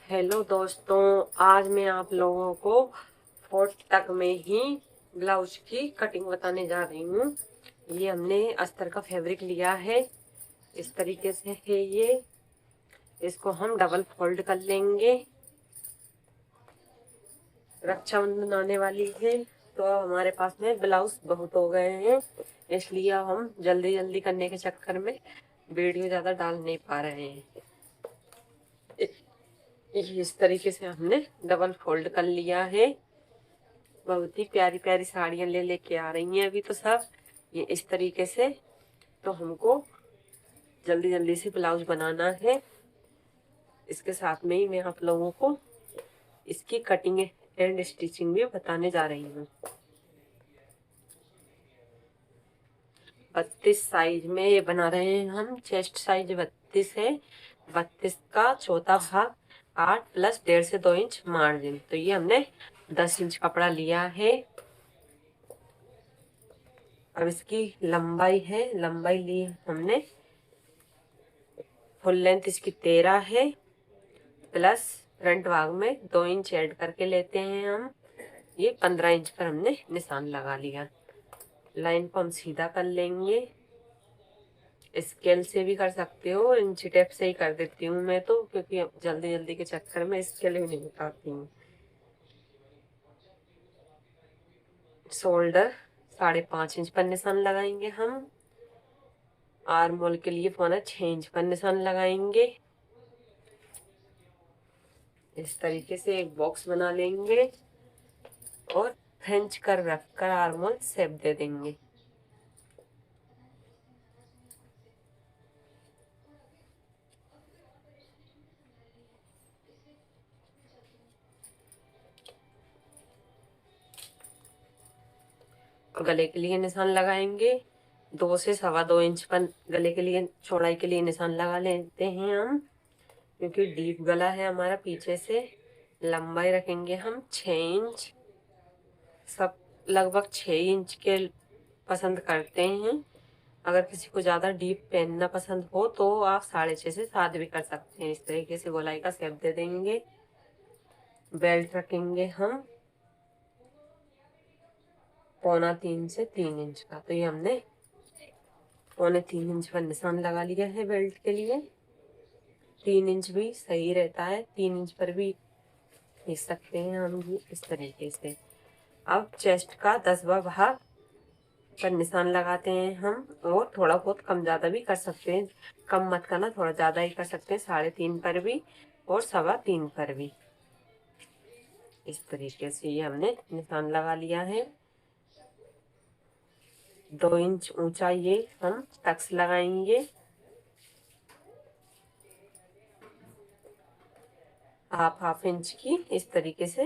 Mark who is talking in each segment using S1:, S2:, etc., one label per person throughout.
S1: Hello दोस्तों, आज मैं आप लोगों को 4 तक में ही ब्लाउज की कटिंग बताने जा रही हूँ। ये हमने अस्तर का फैब्रिक लिया है, इस तरीके से है ये। इसको हम डबल फोल्ड कर लेंगे। रक्षाबंधन आने वाली है तो हमारे पास में ब्लाउज बहुत हो गए हैं, इसलिए हम जल्दी जल्दी करने के चक्कर में वीडियो ज़्यादा डाल नहीं पा रहे हैं। इस तरीके से हमने डबल फोल्ड कर लिया है। बहुत ही प्यारी प्यारी साड़ियाँ ले लेके आ रही हैं अभी तो सब ये इस तरीके से। तो हमको जल्दी जल्दी से ब्लाउज बनाना है। इसके साथ में ही मैं आप लोगों को इसकी कटिंग एंड स्टिचिंग भी बताने जा रही हूँ। 32 साइज में ये बना रहे हैं हम। चेस्ट साइज 32 है। 32 का चौथा भाग 8 प्लस 1.5 से 2 इंच मार्जिन। तो ये हमने 10 इंच कपड़ा लिया है। अब इसकी लंबाई है, लंबाई ली हमने, फुल लेंथ इसकी 13 है, प्लस फ्रंट भाग में 2 इंच ऐड करके लेते हैं हम। ये 15 इंच पर हमने निशान लगा लिया। लाइन को हम सीधा कर लेंगे। स्केल से भी कर सकते हो, इंची टेप से ही कर देती हूँ मैं तो, क्योंकि जल्दी जल्दी के चक्कर में स्केल भी नहीं उतारती हूँ। शोल्डर 5.5 इंच पर निशान लगाएंगे हम। आर्म होल के लिए 6 इंच पर निशान लगाएंगे। इस तरीके से एक बॉक्स बना लेंगे और फ्रेंच कर रखकर आर्म होल शेप दे देंगे। गले के लिए निशान लगाएंगे 2 से 2.25 इंच पर। गले के लिए चौड़ाई के लिए निशान लगा लेते हैं हम, क्योंकि डीप गला है हमारा पीछे से। लंबाई रखेंगे हम 6 इंच। सब लगभग 6 इंच के पसंद करते हैं। अगर किसी को ज़्यादा डीप पहनना पसंद हो तो आप 6.5 से 7 भी कर सकते हैं। इस तरीके से गोलाई का शेप दे देंगे। बेल्ट रखेंगे हम 2.25 से 3 इंच का। तो ये हमने 3.25 इंच पर निशान लगा लिया है बेल्ट के लिए। 3 इंच भी सही रहता है, 3 इंच पर भी खींच सकते हैं हम भी इस तरीके से। अब चेस्ट का 10वां भाग पर निशान लगाते हैं हम, और थोड़ा बहुत कम ज़्यादा भी कर सकते हैं। कम मत करना, थोड़ा ज़्यादा ही कर सकते हैं। 3.5 पर भी और 3.25 पर भी। इस तरीके से ये हमने निशान लगा लिया है। 2 इंच ऊंचा ये हम टक्स लगाएंगे। हाफ इंच की इस तरीके से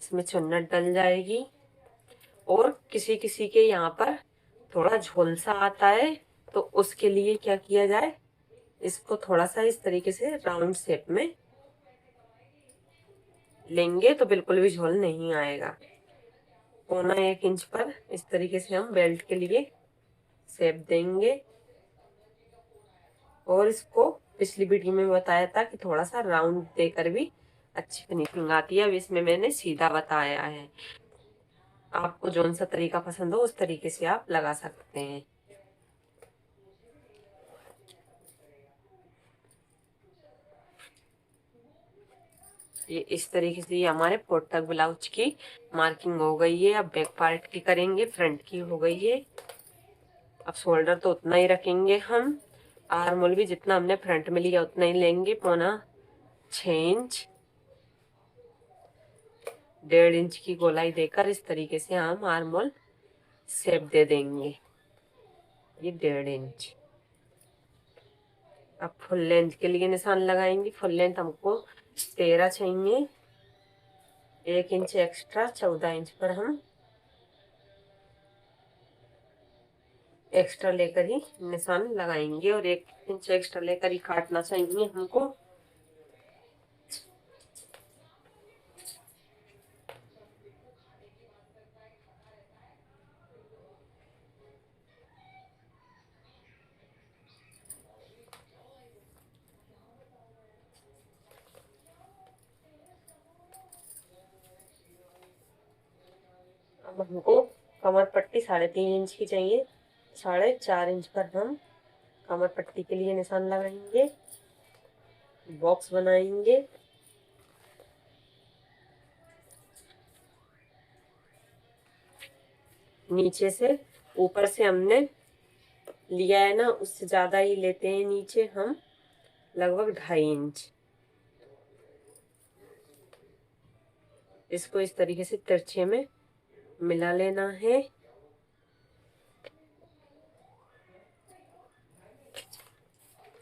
S1: इसमें चुन्नट डल जाएगी। और किसी किसी के यहाँ पर थोड़ा झोलसा आता है, तो उसके लिए क्या किया जाए, इसको थोड़ा सा इस तरीके से राउंड शेप में लेंगे तो बिल्कुल भी झोल नहीं आएगा। 1.25 इंच पर इस तरीके से हम बेल्ट के लिए शेप देंगे। और इसको पिछली वीडियो में बताया था कि थोड़ा सा राउंड देकर भी अच्छी फिनिशिंग आती है। अब इसमें मैंने सीधा बताया है। आपको जौन सा तरीका पसंद हो उस तरीके से आप लगा सकते हैं। ये इस तरीके से ये हमारे पोटक ब्लाउज की मार्किंग हो गई है। अब बैक पार्ट की करेंगे, फ्रंट की हो गई है। अब शोल्डर तो उतना ही रखेंगे हम। आर्म होल भी जितना हमने फ्रंट में लिया उतना ही लेंगे, 6 इंच। 1.5 इंच की गोलाई देकर इस तरीके से हम आर्म होल शेप दे देंगे। ये 1.5 इंच। अब फुल लेंथ के लिए निशान लगाएंगे। फुल लेंथ हमको 13 चाहिए। 1 इंच एक्स्ट्रा 14 इंच पर हम एक्स्ट्रा लेकर ही निशान लगाएंगे, और 1 इंच एक्स्ट्रा लेकर ही काटना चाहिए हमको। अब हमको कमर पट्टी 3.5 इंच की चाहिए। 4.5 इंच पर हम कमर पट्टी के लिए निशान लगाएंगे, बॉक्स बनाएंगे। नीचे से ऊपर से हमने लिया है ना, उससे ज्यादा ही लेते हैं नीचे हम, लगभग 2.5 इंच। इसको इस तरीके से तिरछे में मिला लेना है।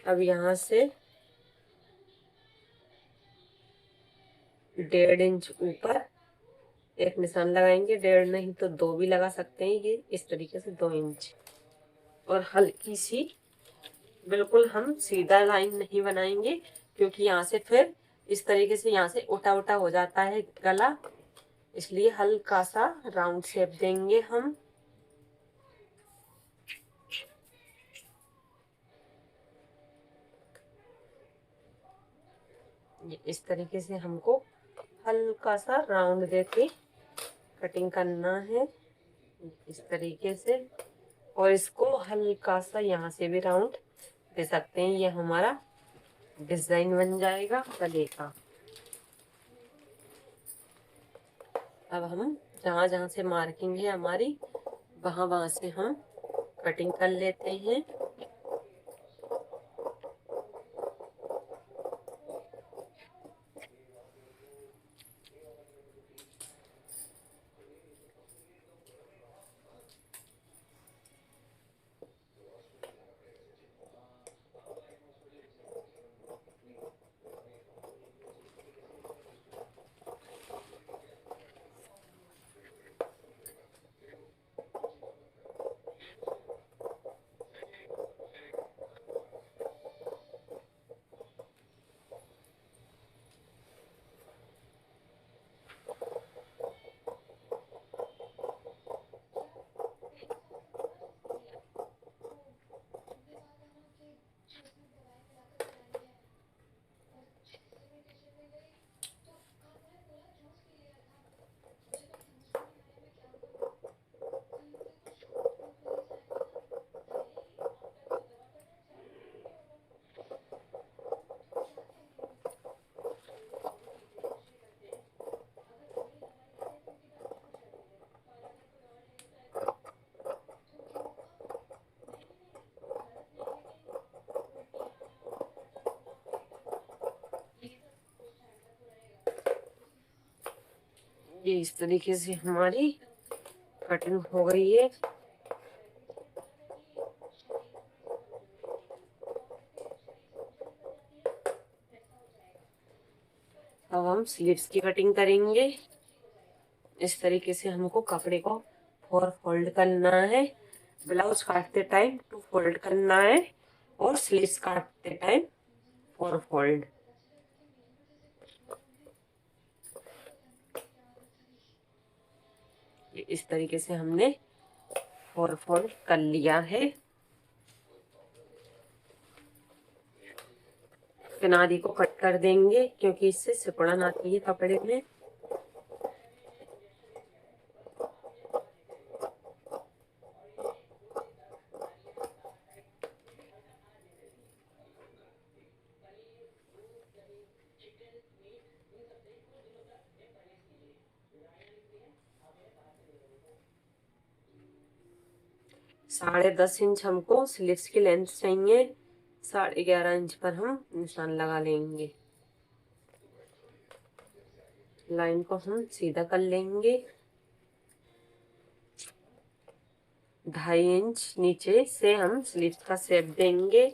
S1: अब यहाँ से 1.5 इंच ऊपर एक निशान लगाएंगे, 1.5 नहीं तो 2 भी लगा सकते हैं। ये इस तरीके से 2 इंच, और हल्की सी, बिल्कुल हम सीधा लाइन नहीं बनाएंगे, क्योंकि यहाँ से फिर इस तरीके से यहाँ से उठा उठा हो जाता है गला, इसलिए हल्का सा राउंड शेप देंगे हम। ये इस तरीके से हमको हल्का सा राउंड देके कटिंग करना है, इस तरीके से। और इसको हल्का सा यहाँ से भी राउंड दे सकते हैं, ये हमारा डिजाइन बन जाएगा गले का। अब हम जहाँ जहाँ से मार्किंग है हमारी, वहां वहां से हम कटिंग कर लेते हैं। ये इस तरीके से हमारी कटिंग हो गई है। अब हम स्लीव्स की कटिंग करेंगे। इस तरीके से हमको कपड़े को 4 फोल्ड करना है। ब्लाउज काटते टाइम 2 फोल्ड करना है, और स्लीव्स काटते टाइम 4 फोल्ड। इस तरीके से हमने 4 फोल्ड कर लिया है। किनारी को कट कर देंगे, क्योंकि इससे सिकुड़न आती है कपड़े में। साढ़े 10 इंच हमको स्लीव्स की लेंथ चाहिए। 11.5 इंच पर हम निशान लगा लेंगे। लाइन को हम सीधा कर लेंगे। 2.5 इंच नीचे से हम स्लीव्स का शेप देंगे।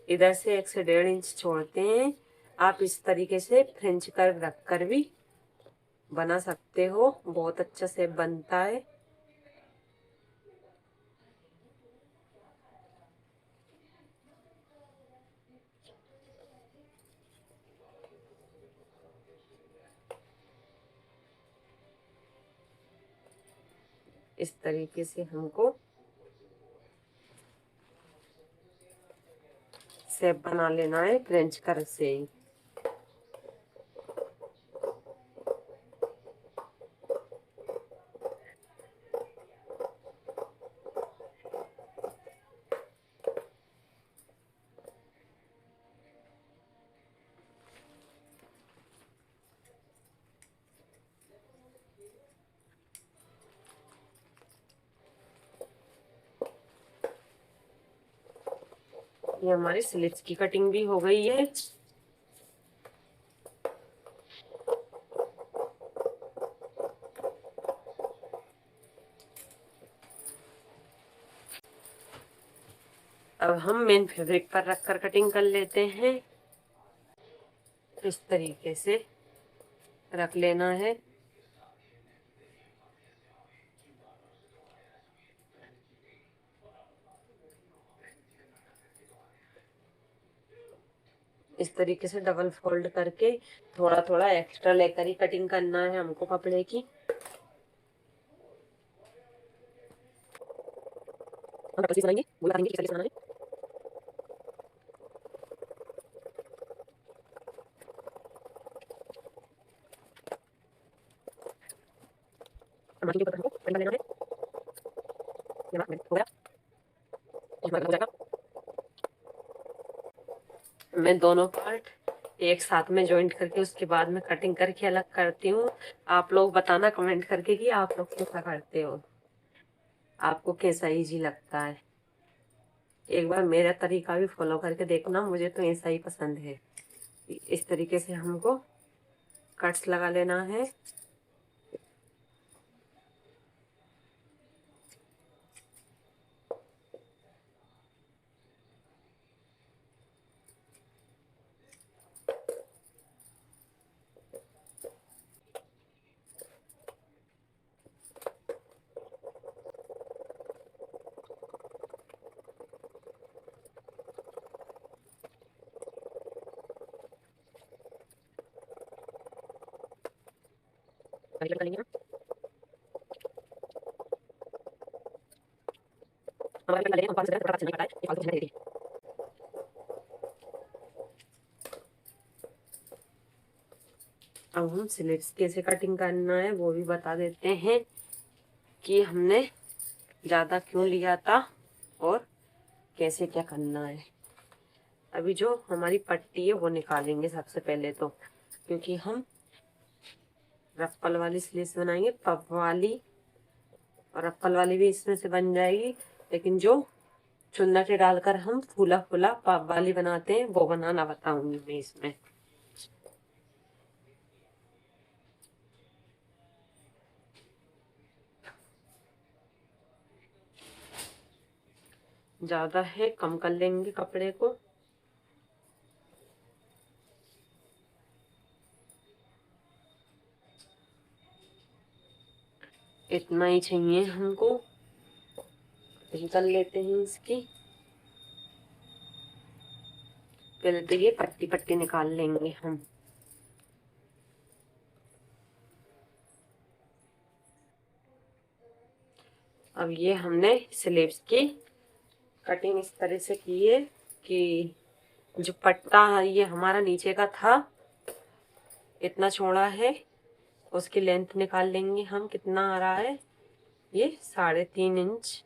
S1: इधर से 1 से 1.5 इंच छोड़ते हैं। आप इस तरीके से फ्रेंच कर्व रख कर भी बना सकते हो, बहुत अच्छा शेप बनता है। इस तरीके से हमको शेप बना लेना है फ्रेंच कर्व से ही। ये हमारी स्लिट्स की कटिंग भी हो गई है। अब हम मेन फैब्रिक पर रखकर कटिंग कर लेते हैं। इस तरीके से रख लेना है। इस तरीके से डबल फोल्ड करके थोड़ा थोड़ा एक्स्ट्रा लेकर ही कटिंग करना है हमको कपड़े की। हम डबल स्लीव बनाएंगे, वो बताएंगे किस तरीके से बनाना है। मार्जिन के ऊपर हमको कटिंग कर लेना है। ये हमारा हो गया, ये हमारा हो जाएगा। मैं दोनों पार्ट एक साथ में जॉइंट करके उसके बाद में कटिंग करके अलग करती हूँ। आप लोग बताना कमेंट करके कि आप लोग कैसा करते हो, आपको कैसा इजी लगता है। एक बार मेरा तरीका भी फॉलो करके देखना, मुझे तो ऐसा ही पसंद है। इस तरीके से हमको कट्स लगा लेना है। कर लेंगे हमारे कर लेंगे, हम पास से पता चलने का है ये फालतू चीजें नहीं। अब हम स्लिट्स कैसे कटिंग करना है वो भी बता देते हैं कि हमने ज़्यादा क्यों लिया था और कैसे क्या करना है। अभी जो हमारी पट्टी है वो निकालेंगे सबसे पहले तो, क्योंकि हम रफ्पल वाली स्लिट्स बनाएंगे, पफ वाली और रफ्पल वाली भी इसमें से बन जाएगी। लेकिन जो चुन्नटे डालकर हम फूला फूला पफ वाली बनाते हैं वो बनाना बताऊंगी मैं इसमें। ज्यादा है कम कर लेंगे कपड़े को। इतना ही चाहिए हमको, निकल लेते हैं इसकी। पहले तो ये पट्टी पट्टी निकाल लेंगे हम। अब ये हमने स्लीव्स की कटिंग इस तरह से की है कि जो पट्टा है ये हमारा नीचे का था, इतना चौड़ा है, उसकी लेंथ निकाल लेंगे हम कितना आ रहा है। ये 3.5 इंच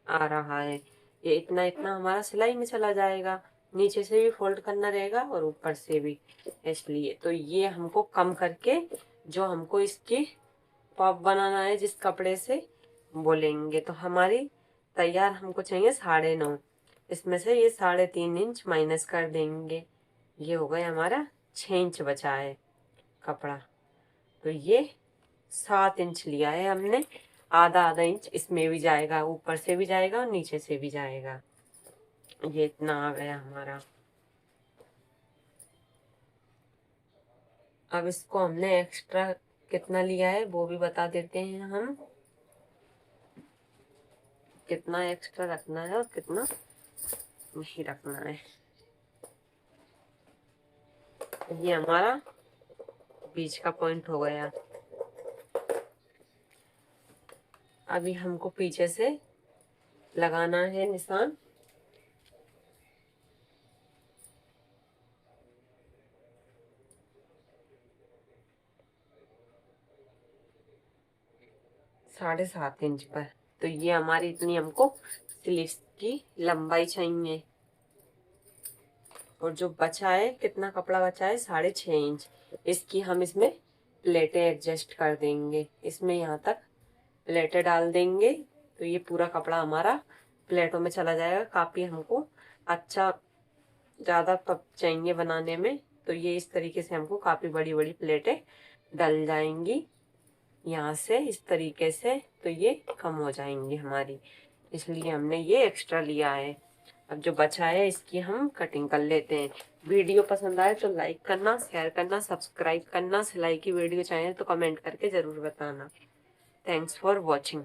S1: आ रहा है। ये इतना इतना हमारा सिलाई में चला जाएगा, नीचे से भी फोल्ड करना रहेगा और ऊपर से भी। इसलिए तो ये हमको कम करके जो हमको इसकी पॉप बनाना है जिस कपड़े से वो लेंगे। तो हमारी तैयार हमको चाहिए 9.5। इसमें से ये 3.5 इंच माइनस कर देंगे। ये हो गया हमारा 6 इंच बचा है कपड़ा। तो ये 7 इंच लिया है हमने, आधा आधा इंच इसमें भी जाएगा, ऊपर से भी जाएगा और नीचे से भी जाएगा। ये इतना आ गया हमारा। अब इसको हमने एक्स्ट्रा कितना लिया है वो भी बता देते हैं हम, कितना एक्स्ट्रा रखना है और कितना नहीं रखना है। ये हमारा बीच का पॉइंट हो गया। अभी हमको पीछे से लगाना है निशान। साढ़े 7 इंच पर। तो ये हमारी इतनी हमको स्लीव्स की लंबाई चाहिए। और जो बचा है, कितना कपड़ा बचा है, 6.5 इंच, इसकी हम इसमें प्लेटें एडजस्ट कर देंगे। इसमें यहाँ तक प्लेटें डाल देंगे तो ये पूरा कपड़ा हमारा प्लेटों में चला जाएगा। काफी हमको अच्छा ज़्यादा कप चाहिए बनाने में, तो ये इस तरीके से हमको काफ़ी बड़ी बड़ी प्लेटें डल जाएंगी यहाँ से इस तरीके से, तो ये कम हो जाएंगी हमारी, इसलिए हमने ये एक्स्ट्रा लिया है। अब जो बचा है इसकी हम कटिंग कर लेते हैं। वीडियो पसंद आए तो लाइक करना, शेयर करना, सब्सक्राइब करना। सिलाई की वीडियो चाहिए तो कमेंट करके ज़रूर बताना। Thanks for watching.